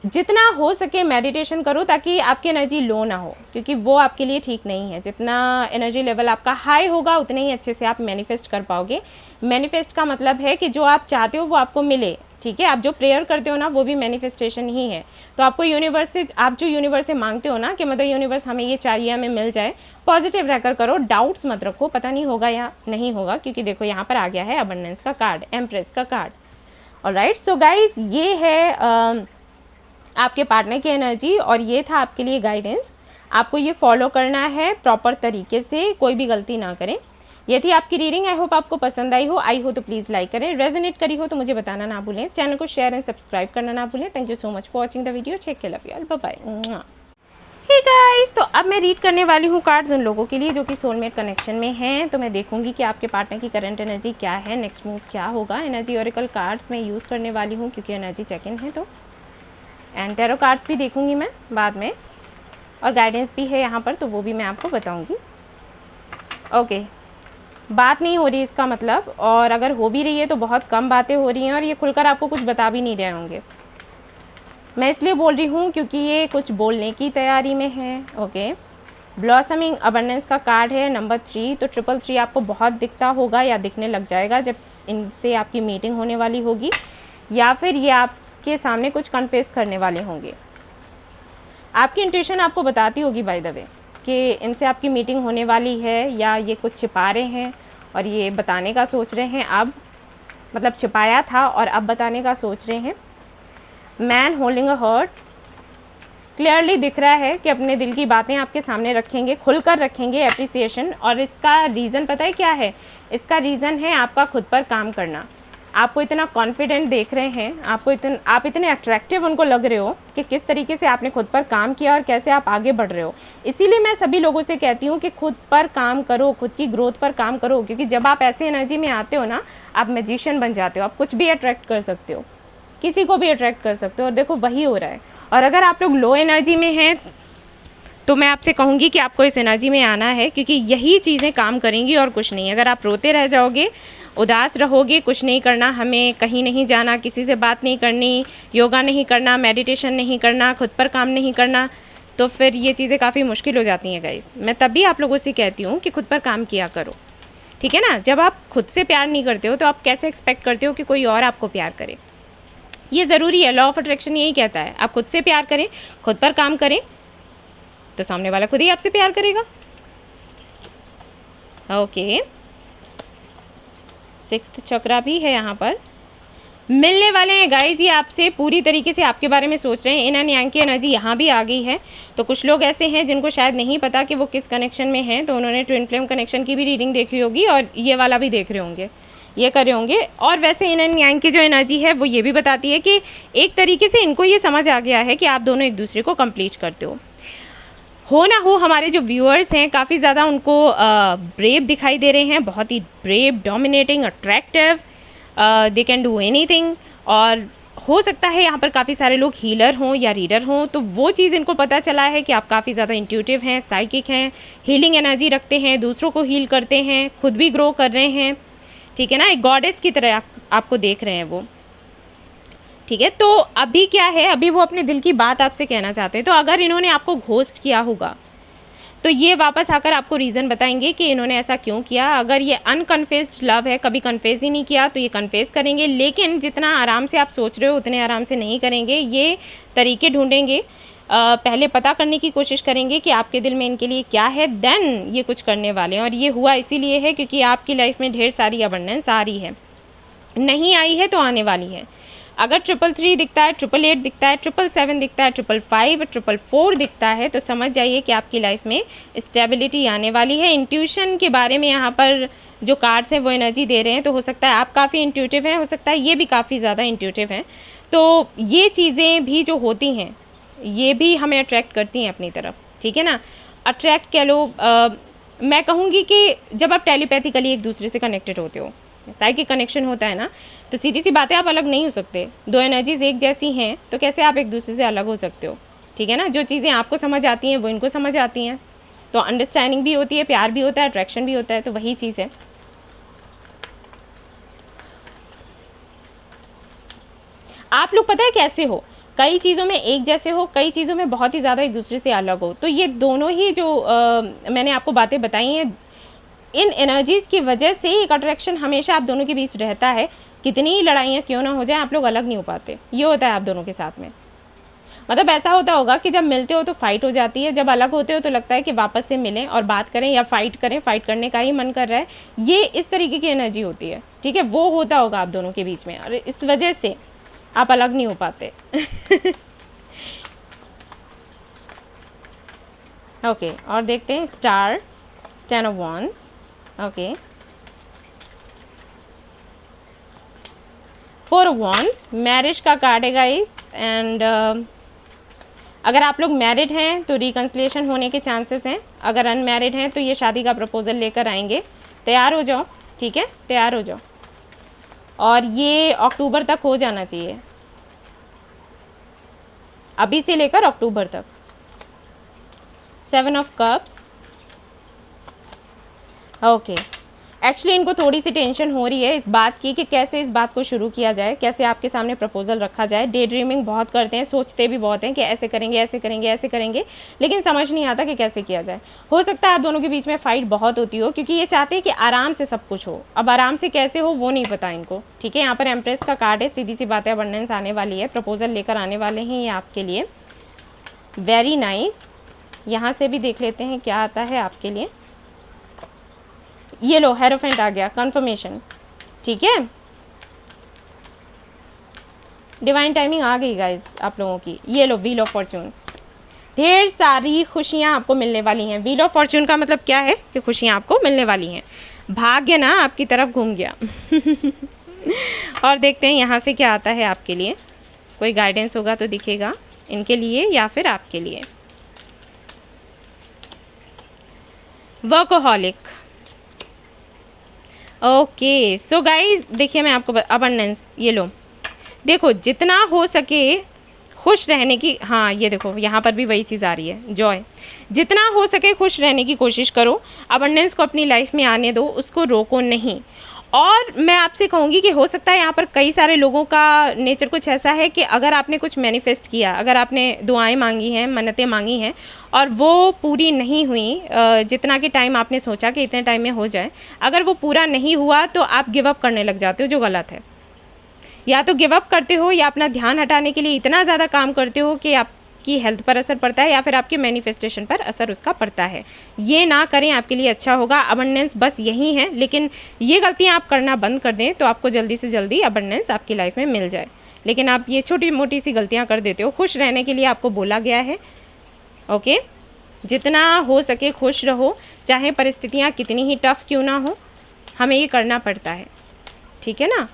जितना हो सके मेडिटेशन करो ताकि आपकी एनर्जी लो ना हो, क्योंकि वो आपके लिए ठीक नहीं है। जितना एनर्जी लेवल आपका हाई होगा उतने ही अच्छे से आप मैनिफेस्ट कर पाओगे। मैनिफेस्ट का मतलब है कि जो आप चाहते हो वो आपको मिले, ठीक है। आप जो प्रेयर करते हो ना, वो भी मैनिफेस्टेशन ही है। तो आपको यूनिवर्स से, आप जो यूनिवर्स से मांगते हो ना कि मदर यूनिवर्स हमें ये चाहिए, हमें मिल जाए, पॉजिटिव रहकर करो, डाउट्स मत रखो, पता नहीं होगा या नहीं होगा, क्योंकि देखो यहाँ पर आ गया है अबंडेंस का कार्ड, एम्प्रेस का कार्ड। ऑलराइट, सो गाइज, ये है आपके पार्टनर की एनर्जी, और ये था आपके लिए गाइडेंस। आपको ये फॉलो करना है प्रॉपर तरीके से, कोई भी गलती ना करें। ये थी आपकी रीडिंग। आई होप आपको पसंद आई हो तो प्लीज़ लाइक करें, रेजोनेट करी हो तो मुझे बताना ना भूलें, चैनल को शेयर एंड सब्सक्राइब करना ना भूलें। Thank you so much for watching the video. Take care, love you all, bye bye. Hey guys, तो अब मैं रीड करने वाली हूँ कार्ड्स उन लोगों के लिए जो कि सोलमेट कनेक्शन में हैं। तो मैं देखूंगी कि आपके पार्टनर की करंट एनर्जी क्या है, नेक्स्ट मूव क्या होगा। एनर्जी ऑरेकल कार्ड्स मैं यूज़ करने वाली हूँ क्योंकि एनर्जी चेक इन है। तो एंड टैरो कार्ड्स भी देखूंगी मैं बाद में, और गाइडेंस भी है यहाँ पर, तो वो भी मैं आपको बताऊँगी। ओके, बात नहीं हो रही इसका मतलब, और अगर हो भी रही है तो बहुत कम बातें हो रही हैं और ये खुलकर आपको कुछ बता भी नहीं रहे होंगे। मैं इसलिए बोल रही हूँ क्योंकि ये कुछ बोलने की तैयारी में है। ओके, ब्लॉसमिंग अबंडेंस का कार्ड है नंबर 3। तो 333 आपको बहुत दिखता होगा या दिखने लग जाएगा जब इनसे आपकी मीटिंग होने वाली होगी, या फिर ये आपके सामने कुछ कन्फेस करने वाले होंगे। आपकी इंट्यूशन आपको बताती होगी बाय द वे कि इनसे आपकी मीटिंग होने वाली है, या ये कुछ छिपा रहे हैं और ये बताने का सोच रहे हैं अब, मतलब छिपाया था और अब बताने का सोच रहे हैं। Man holding a heart, clearly दिख रहा है कि अपने दिल की बातें आपके सामने रखेंगे, खुलकर रखेंगे, एप्रिसिएशन। और इसका रीज़न पता है क्या है? इसका रीज़न है आपका खुद पर काम करना। आपको इतना कॉन्फिडेंट देख रहे हैं, आप इतने अट्रैक्टिव उनको लग रहे हो कि किस तरीके से आपने खुद पर काम किया और कैसे आप आगे बढ़ रहे हो। इसीलिए मैं सभी लोगों से कहती हूँ कि खुद पर काम करो, खुद की ग्रोथ पर काम करो, क्योंकि जब आप ऐसे एनर्जी में आते हो ना, आप मैजिशियन बन जाते हो। आप कुछ भी अट्रैक्ट कर सकते हो, किसी को भी अट्रैक्ट कर सकते हो, और देखो वही हो रहा है। और अगर आप लोग लो एनर्जी में हैं तो मैं आपसे कहूँगी कि आपको इस एनर्जी में आना है, क्योंकि यही चीज़ें काम करेंगी और कुछ नहीं। अगर आप रोते रह जाओगे, उदास रहोगे, कुछ नहीं करना, हमें कहीं नहीं जाना, किसी से बात नहीं करनी, योगा नहीं करना, मेडिटेशन नहीं करना, खुद पर काम नहीं करना, तो फिर ये चीज़ें काफ़ी मुश्किल हो जाती हैं गाइस। मैं तभी आप लोगों से कहती हूँ कि खुद पर काम किया करो, ठीक है ना। जब आप खुद से प्यार नहीं करते हो तो आप कैसे एक्सपेक्ट करते हो कि कोई और आपको प्यार करे? ये ज़रूरी है, लॉ ऑफ अट्रैक्शन यही कहता है। आप खुद से प्यार करें, खुद पर काम करें, तो सामने वाला खुद ही आपसे प्यार करेगा। ओके, 6th चक्रा भी है यहाँ पर। मिलने वाले हैं गाइज, ये आपसे पूरी तरीके से आपके बारे में सोच रहे हैं। इन एंड यांग की एनर्जी यहाँ भी आ गई है। तो कुछ लोग ऐसे हैं जिनको शायद नहीं पता कि वो किस कनेक्शन में हैं, तो उन्होंने ट्विन फ्लेम कनेक्शन की भी रीडिंग देखी होगी और ये वाला भी देख रहे होंगे, ये कर रहे होंगे। और वैसे इन एंड यांग की जो एनर्जी है वो ये भी बताती है कि एक तरीके से इनको ये समझ आ गया है कि आप दोनों एक दूसरे को कंप्लीट करते हो ना हो। हमारे जो व्यूअर्स हैं काफ़ी ज़्यादा उनको ब्रेव दिखाई दे रहे हैं, बहुत ही brave, dominating, attractive, they can do anything. और हो सकता है यहाँ पर काफ़ी सारे लोग हीलर हों या रीडर हों, तो वो चीज़ इनको पता चला है कि आप काफ़ी ज़्यादा इंट्यूटिव हैं, साइकिक हैं, हीलिंग एनर्जी रखते हैं, दूसरों को हील करते हैं, खुद भी ग्रो कर रहे हैं, ठीक है ना। एक गॉडेस की तरह आपको देख रहे हैं वो, ठीक है। तो अभी क्या है, अभी वो अपने दिल की बात आपसे कहना चाहते हैं। तो अगर इन्होंने आपको घोस्ट किया होगा तो ये वापस आकर आपको रीज़न बताएंगे कि इन्होंने ऐसा क्यों किया। अगर ये अनकन्फेस्ड लव है, कभी कन्फेस ही नहीं किया, तो ये कन्फेस करेंगे, लेकिन जितना आराम से आप सोच रहे हो उतने आराम से नहीं करेंगे। ये तरीके ढूंढेंगे, पहले पता करने की कोशिश करेंगे कि आपके दिल में इनके लिए क्या है, देन ये कुछ करने वाले हैं। और ये हुआ इसीलिए है क्योंकि आपकी लाइफ में ढेर सारी अबंडेंस आ रही है, नहीं आई है तो आने वाली है। अगर 333 दिखता है, 888 दिखता है, 777 दिखता है, 555, 444 दिखता है, तो समझ जाइए कि आपकी लाइफ में स्टेबिलिटी आने वाली है। इंट्यूशन के बारे में यहाँ पर जो कार्ड्स हैं वो एनर्जी दे रहे हैं। तो हो सकता है आप काफ़ी इंट्यूटिव हैं, हो सकता है ये भी काफ़ी ज़्यादा इंट्यूटिव हैं। तो ये चीज़ें भी जो होती हैं ये भी हमें अट्रैक्ट करती हैं अपनी तरफ, ठीक है ना। अट्रैक्ट कह लो, मैं कहूँगी कि जब आप टेलीपैथिकली एक दूसरे से कनेक्टेड होते हो, साइकिक कनेक्शन होता है ना, तो सीधी सी बातें, आप अलग नहीं हो सकते। दो एनर्जीज एक जैसी हैं तो कैसे आप एक दूसरे से अलग हो सकते हो, ठीक है ना। जो चीज़ें आपको समझ आती हैं वो इनको समझ आती हैं, तो अंडरस्टैंडिंग भी होती है, प्यार भी होता है, अट्रैक्शन भी होता है, तो वही चीज़ है। आप लोग पता है कैसे हो, कई चीज़ों में एक जैसे हो, कई चीज़ों में बहुत ही ज़्यादा एक दूसरे से अलग हो। तो ये दोनों ही जो मैंने आपको बातें बताई हैं, इन एनर्जीज़ की वजह से एक अट्रैक्शन हमेशा आप दोनों के बीच रहता है। कितनी ही लड़ाइयाँ क्यों ना हो जाए, आप लोग अलग नहीं हो पाते। ये होता है आप दोनों के साथ में। मतलब ऐसा होता होगा कि जब मिलते हो तो फाइट हो जाती है, जब अलग होते हो तो लगता है कि वापस से मिलें और बात करें या फाइट करें, फाइट करने का ही मन कर रहा है। ये इस तरीके की एनर्जी होती है, ठीक है। वो होता होगा आप दोनों के बीच में, और इस वजह से आप अलग नहीं हो पाते। ओके, और देखते हैं star, 10 of Wands, okay, 4 of Wands, marriage का कार्ड है गाइस। एंड अगर आप लोग मैरिड हैं तो रिकन्सिलिएशन होने के चांसेस हैं, अगर अनमैरिड हैं तो ये शादी का प्रपोजल लेकर आएंगे। तैयार हो जाओ, ठीक है, तैयार हो जाओ। और ये अक्टूबर तक हो जाना चाहिए, अभी से लेकर अक्टूबर तक। 7 ऑफ कप्स, ओके। एक्चुअली इनको थोड़ी सी टेंशन हो रही है इस बात की कि कैसे इस बात को शुरू किया जाए, कैसे आपके सामने प्रपोजल रखा जाए। डे ड्रीमिंग बहुत करते हैं, सोचते भी बहुत हैं कि ऐसे करेंगे ऐसे करेंगे ऐसे करेंगे, लेकिन समझ नहीं आता कि कैसे किया जाए। हो सकता है आप दोनों के बीच में फाइट बहुत होती हो, क्योंकि ये चाहते हैं कि आराम से सब कुछ हो। अब आराम से कैसे हो वो नहीं पता इनको, ठीक है। यहाँ पर एम्प्रेस का कार्ड है, सीधी सी बात है, अबंडेंस आने वाली है, प्रपोजल लेकर आने वाले हैं ये आपके लिए। Very nice. यहाँ से भी देख लेते हैं क्या आता है आपके लिए। ये लो, हेरोफेंट आ गया, कंफर्मेशन, ठीक है। डिवाइन टाइमिंग आ गई गाइस आप लोगों की। ये लो, व्हील ऑफ फॉर्च्यून, ढेर सारी खुशियां आपको मिलने वाली हैं। व्हील ऑफ फॉर्च्यून का मतलब क्या है कि खुशियां आपको मिलने वाली हैं। भाग्य ना आपकी तरफ घूम गया। और देखते हैं यहाँ से क्या आता है आपके लिए। कोई गाइडेंस होगा तो दिखेगा इनके लिए या फिर आपके लिए। Workaholic, okay. सो गाइज देखिए मैं आपको अबंडेंस, ये लो, देखो जितना हो सके खुश रहने की, हाँ ये देखो यहाँ पर भी वही चीज़ आ रही है, जॉय। जितना हो सके खुश रहने की कोशिश करो, अबंडेंस को अपनी लाइफ में आने दो, उसको रोको नहीं। और मैं आपसे कहूँगी कि हो सकता है यहाँ पर कई सारे लोगों का नेचर कुछ ऐसा है कि अगर आपने कुछ मैनिफेस्ट किया, अगर आपने दुआएं मांगी हैं, मन्नतें मांगी हैं और वो पूरी नहीं हुई, जितना कि टाइम आपने सोचा कि इतने टाइम में हो जाए, अगर वो पूरा नहीं हुआ तो आप गिव अप करने लग जाते हो, जो गलत है। या तो गिव अप करते हो या अपना ध्यान हटाने के लिए इतना ज़्यादा काम करते हो कि आपकी हेल्थ पर असर पड़ता है या फिर आपके मैनिफेस्टेशन पर असर उसका पड़ता है। ये ना करें, आपके लिए अच्छा होगा। अबंडेंस बस यही है, लेकिन ये गलतियाँ आप करना बंद कर दें तो आपको जल्दी से जल्दी अबंडेंस आपकी लाइफ में मिल जाए। लेकिन आप ये छोटी मोटी सी गलतियाँ कर देते हो। खुश रहने के लिए आपको बोला गया है, ओके। जितना हो सके खुश रहो, चाहे परिस्थितियाँ कितनी ही टफ क्यों ना हो, हमें ये करना पड़ता है, ठीक है ना।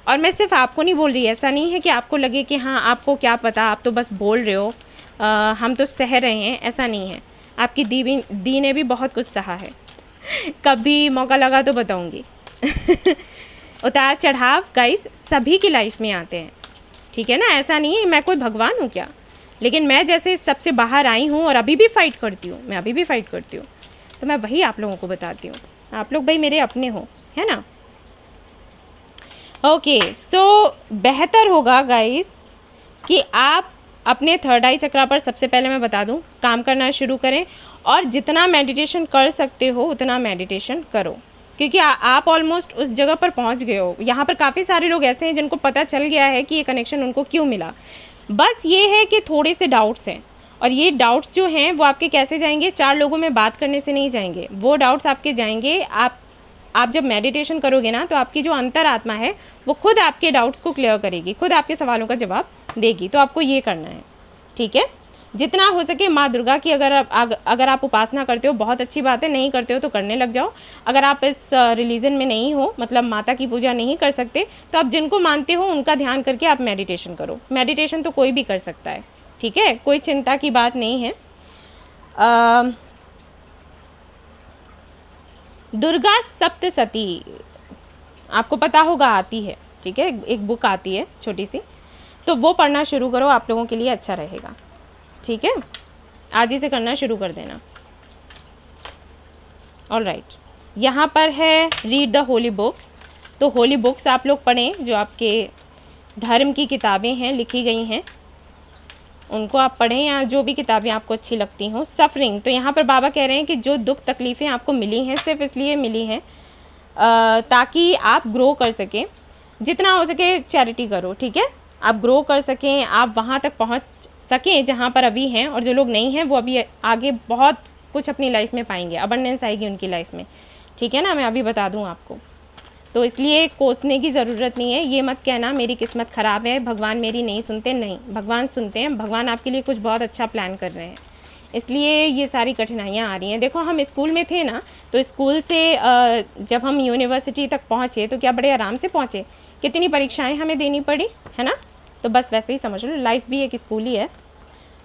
और मैं सिर्फ आपको नहीं बोल रही, ऐसा नहीं है कि आपको लगे कि हाँ आपको क्या पता, आप तो बस बोल रहे हो, हम तो सह रहे हैं, ऐसा नहीं है। आपकी दी ने भी बहुत कुछ सहा है। कभी मौका लगा तो बताऊंगी। उतार चढ़ाव गाइस सभी की लाइफ में आते हैं, ठीक है ना। ऐसा नहीं है मैं कोई भगवान हूँ क्या, लेकिन मैं जैसे सबसे बाहर आई हूँ और अभी भी फाइट करती हूँ, मैं अभी भी फाइट करती हूँ, तो मैं वही आप लोगों को बताती हूँ। आप लोग भाई मेरे अपने हो, है ना। ओके, सो बेहतर होगा गाइस कि आप अपने थर्ड आई चक्रा पर सबसे पहले मैं बता दूं काम करना शुरू करें, और जितना मेडिटेशन कर सकते हो उतना मेडिटेशन करो, क्योंकि आप ऑलमोस्ट उस जगह पर पहुंच गए हो। यहाँ पर काफ़ी सारे लोग ऐसे हैं जिनको पता चल गया है कि ये कनेक्शन उनको क्यों मिला। बस ये है कि थोड़े से डाउट्स हैं, और ये डाउट्स जो हैं वो आपके कैसे जाएंगे, 4 लोगों में बात करने से नहीं जाएंगे। वो डाउट्स आपके जाएंगे, आप जब मेडिटेशन करोगे ना तो आपकी जो अंतरात्मा है वो खुद आपके डाउट्स को क्लियर करेगी, खुद आपके सवालों का जवाब देगी। तो आपको ये करना है, ठीक है। जितना हो सके माँ दुर्गा की अगर आप उपासना करते हो बहुत अच्छी बात है, नहीं करते हो तो करने लग जाओ। अगर आप इस रिलीजन में नहीं हो, मतलब माता की पूजा नहीं कर सकते, तो आप जिनको मानते हो उनका ध्यान करके आप मेडिटेशन करो। मेडिटेशन तो कोई भी कर सकता है, ठीक है, कोई चिंता की बात नहीं है। दुर्गा सप्तशती आपको पता होगा आती है, ठीक है, एक बुक आती है छोटी सी, तो वो पढ़ना शुरू करो, आप लोगों के लिए अच्छा रहेगा, ठीक है। आज ही से करना शुरू कर देना। ऑलराइट, यहाँ पर है रीड द होली बुक्स। तो होली बुक्स आप लोग पढ़ें, जो आपके धर्म की किताबें हैं लिखी गई हैं उनको आप पढ़ें, या जो भी किताबें आपको अच्छी लगती हों। सफरिंग, तो यहाँ पर बाबा कह रहे हैं कि जो दुख तकलीफ़ें आपको मिली हैं सिर्फ इसलिए मिली हैं ताकि आप ग्रो कर सकें। जितना हो सके चैरिटी करो, ठीक है, आप ग्रो कर सकें, आप वहाँ तक पहुँच सकें जहाँ पर अभी हैं, और जो लोग नहीं हैं वो अभी आगे बहुत कुछ अपनी लाइफ में पाएंगे, अबंडेंस आएगी उनकी लाइफ में, ठीक है ना। मैं अभी बता दूँ आपको, तो इसलिए कोसने की ज़रूरत नहीं है। ये मत कहना मेरी किस्मत ख़राब है, भगवान मेरी नहीं सुनते, नहीं, भगवान सुनते हैं। भगवान आपके लिए कुछ बहुत अच्छा प्लान कर रहे हैं, इसलिए ये सारी कठिनाइयाँ आ रही हैं। देखो हम स्कूल में थे ना, तो स्कूल से जब हम यूनिवर्सिटी तक पहुँचे तो क्या बड़े आराम से पहुँचे, कितनी परीक्षाएं हमें देनी पड़ी, है ना। तो बस वैसे ही समझ लो, लाइफ भी एक स्कूल ही है।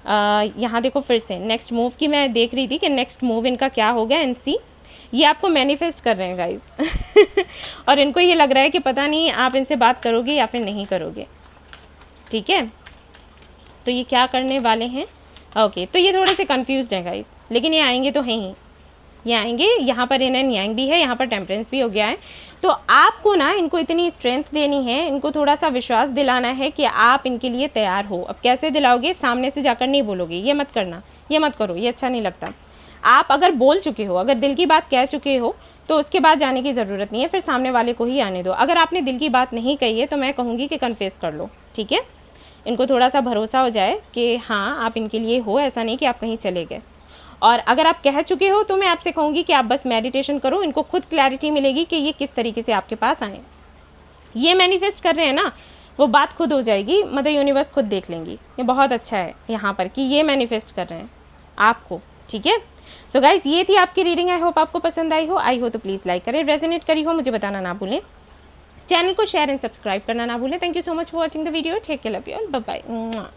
यहाँ देखो फिर से नेक्स्ट मूव की मैं देख रही थी कि नेक्स्ट मूव इनका क्या हो गया। एंड सी ये आपको मैनिफेस्ट कर रहे हैं गाइज और इनको ये लग रहा है कि पता नहीं आप इनसे बात करोगे या फिर नहीं करोगे, ठीक है। तो ये क्या करने वाले हैं, ओके तो ये थोड़े से कंफ्यूज्ड हैं गाइज, लेकिन ये आएंगे तो हैं ही, ये आएंगे। यहाँ पर इन्हें यांग भी है, यहाँ पर टेम्परेंस भी हो गया है। तो आपको ना इनको इतनी स्ट्रेंथ देनी है, इनको थोड़ा सा विश्वास दिलाना है कि आप इनके लिए तैयार हो। अब कैसे दिलाओगे, सामने से जाकर नहीं बोलोगे, ये मत करना, ये मत करो, ये अच्छा नहीं लगता। आप अगर बोल चुके हो, अगर दिल की बात कह चुके हो, तो उसके बाद जाने की ज़रूरत नहीं है, फिर सामने वाले को ही आने दो। अगर आपने दिल की बात नहीं कही है तो मैं कहूँगी कि कन्फेस कर लो, ठीक है। इनको थोड़ा सा भरोसा हो जाए कि हाँ आप इनके लिए हो, ऐसा नहीं कि आप कहीं चले गए। और अगर आप कह चुके हो तो मैं आपसे कहूँगी कि आप बस मेडिटेशन करो, इनको खुद क्लैरिटी मिलेगी कि ये किस तरीके से आपके पास आए। ये मैनिफेस्ट कर रहे हैं ना, वो बात खुद हो जाएगी, मदर यूनिवर्स खुद देख लेंगी। ये बहुत अच्छा है यहाँ पर कि ये मैनिफेस्ट कर रहे हैं आपको, ठीक है। सो गाइज ये थी आपकी रीडिंग, आई होप आपको पसंद आई हो तो प्लीज़ लाइक करें, रेजोनेट करी हो मुझे बताना ना भूलें, चैनल को शेयर एंड सब्सक्राइब करना ना भूलें। Thank you so much for watching the video, take care, love you all, bye bye.